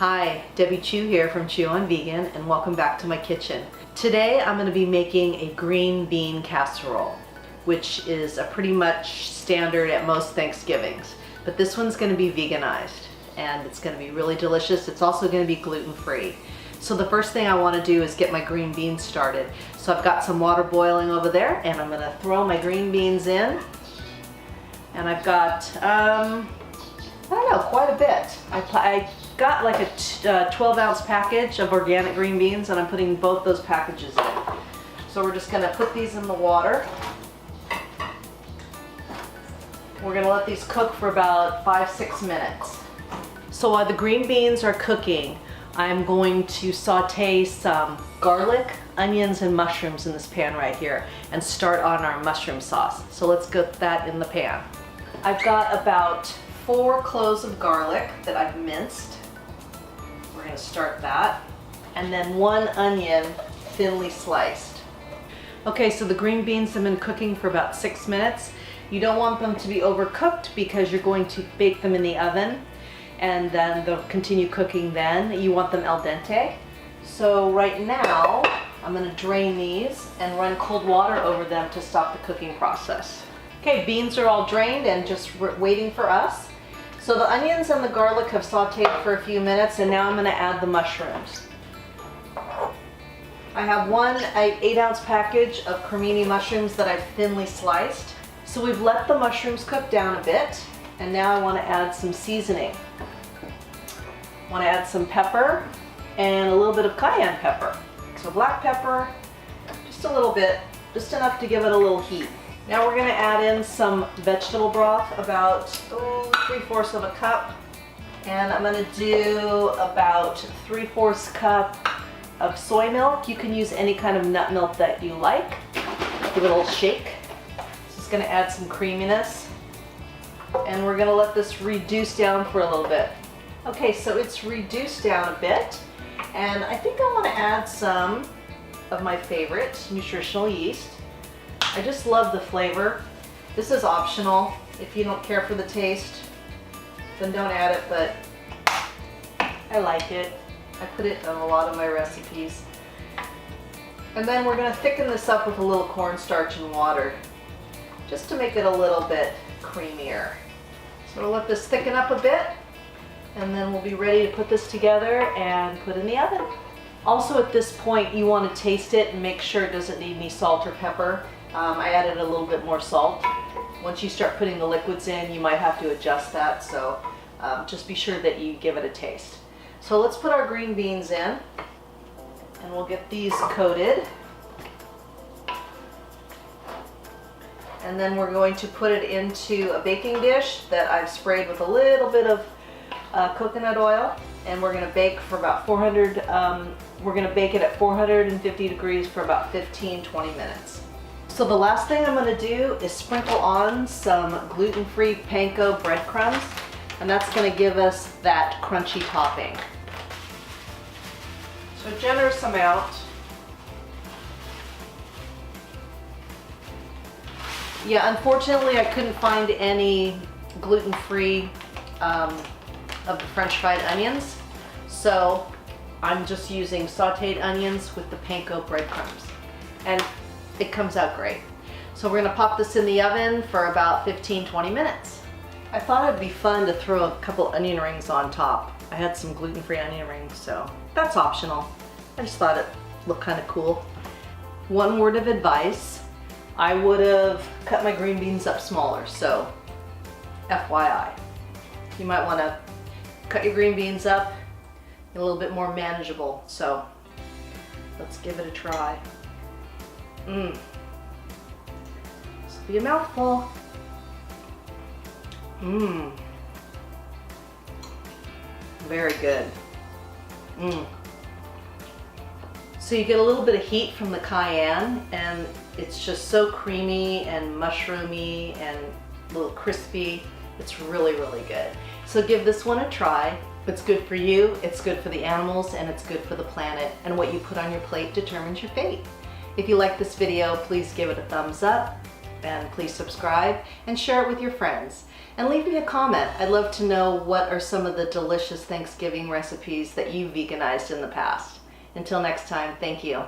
Hi, Debbie Chu here from Chew on Vegan, and welcome back to my kitchen. Today I'm going to be making a green bean casserole, which is a pretty much standard at most Thanksgivings. But this one's going to be veganized, and it's going to be really delicious. It's also going to be gluten-free. So the first thing I want to do is get my green beans started. So I've got some water boiling over there, and I'm going to throw my green beans in. And I've got, I don't know, quite a bit. I got like a 12-ounce package of organic green beans, and I'm putting both those packages in. So we're just going to put these in the water. We're going to let these cook for about 5-6 minutes. So while the green beans are cooking, I'm going to saute some garlic, onions, and mushrooms in this pan right here and start on our mushroom sauce. So let's get that in the pan. I've got about 4 cloves of garlic that I've minced. We're going to start that. And then 1 onion thinly sliced. Okay, so the green beans have been cooking for about 6 minutes. You don't want them to be overcooked because you're going to bake them in the oven and then they'll continue cooking then. You want them al dente. So right now, I'm going to drain these and run cold water over them to stop the cooking process. Okay, beans are all drained and just waiting for us. So the onions and the garlic have sauteed for a few minutes, and now I'm going to add the mushrooms. I have one 8-ounce package of cremini mushrooms that I've thinly sliced. So we've let the mushrooms cook down a bit, and now I want to add some seasoning. I want to add some pepper and a little bit of cayenne pepper. So black pepper, just a little bit, just enough to give it a little heat. Now we're going to add in some vegetable broth, about 3/4 of a cup. And I'm going to do about 3/4 cup of soy milk. You can use any kind of nut milk that you like. Give it a little shake. This is going to add some creaminess. And we're going to let this reduce down for a little bit. Okay, so it's reduced down a bit. And I think I want to add some of my favorite nutritional yeast. I just love the flavor. This is optional. If you don't care for the taste, then don't add it, but I like it. I put it in a lot of my recipes. And then we're going to thicken this up with a little cornstarch and water, just to make it a little bit creamier. So we'll let this thicken up a bit, and then we'll be ready to put this together and put in the oven. Also at this point, you want to taste it and make sure it doesn't need any salt or pepper. I added a little bit more salt. Once you start putting the liquids in, you might have to adjust that, so just be sure that you give it a taste. So let's put our green beans in, and we'll get these coated. And then we're going to put it into a baking dish that I've sprayed with a little bit of coconut oil, and we're going to bake for about we're going to bake it at 450 degrees for about 15-20 minutes. So the last thing I'm going to do is sprinkle on some gluten-free panko breadcrumbs, and that's going to give us that crunchy topping. So a generous amount. Yeah, unfortunately I couldn't find any gluten-free of the French fried onions, so I'm just using sauteed onions with the panko breadcrumbs, and it comes out great. So we're going to pop this in the oven for about 15-20 minutes. I thought it'd be fun to throw a couple onion rings on top. I had some gluten-free onion rings, so that's optional. I just thought it looked kind of cool. One word of advice, I would have cut my green beans up smaller, so FYI. You might want to cut your green beans up a little bit more manageable, so let's give it a try. This will be a mouthful. Very good. So you get a little bit of heat from the cayenne, and it's just so creamy and mushroomy and a little crispy. It's really, really good. So give this one a try. It's good for you, it's good for the animals, and it's good for the planet. And what you put on your plate determines your fate. If you like this video, please give it a thumbs up, and please subscribe and share it with your friends. And leave me a comment. I'd love to know what are some of the delicious Thanksgiving recipes that you veganized in the past. Until next time, thank you.